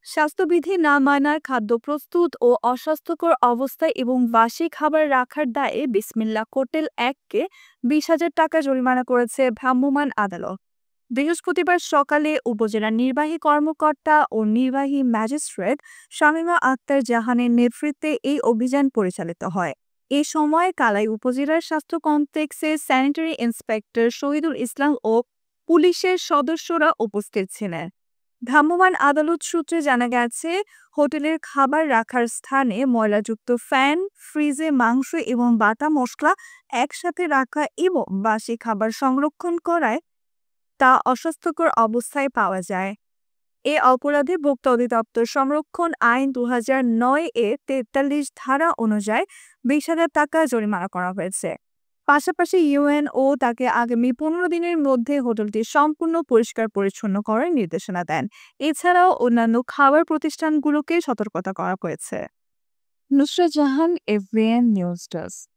স্বাস্থ্যবিধি না মানার, খাদ্য প্রস্তুত ও অস্বাস্থ্যকর অবস্থায় এবং বাসি খাবার রাখার দায়ে বিসমিল্লাহ হোটেল ১-কে ২০,০০০ টাকা জরিমানা করেছে ভ্রাম্যমাণ আদালত। বৃহস্পতিবার সকালে উপজেলা নির্বাহী কর্মকর্তা ও নির্বাহী ম্যাজিস্ট্রেট শামীমা আক্তার জাহানের নেতৃত্বে এই অভিযান পরিচালিত হয়। এ সময় কালাই উপজেলার স্বাস্থ্য কমপ্লেক্সের স্যানিটারি ইন্সপেক্টর শহীদুল ইসলাম ও পুলিশের সদস্যরা উপস্থিত ছিলেন। ভ্রাম্যমাণ আদালত সূত্রে জানা গেছে, হোটেলের খাবার রাখার স্থানে ময়লাযুক্ত ফ্যান, ফ্রিজে মাংস এবং বাটা মসলা একসাথে রাখা এবং বাসি খাবার সংরক্ষণ করায় তা অস্বাস্থ্যকর অবস্থায় পাওয়া যায়। এ অপরাধে ভোক্তা অধিদপ্তর সংরক্ষণ আইন ২০০৯ এ ৪৩ ধারা অনুযায়ী ২০,০০০ টাকা জরিমানা করা হয়েছে। পাশাপাশি ইউএনও তাকে আগামী ১৫ দিনের মধ্যে হোটেলটি সম্পূর্ণ পরিষ্কার পরিচ্ছন্ন করার নির্দেশনা দেন। এছাড়াও অন্যান্য খাবার প্রতিষ্ঠানগুলোকে সতর্কতা করা হয়েছে। Nusrat Jahan, এফবিএন news desk.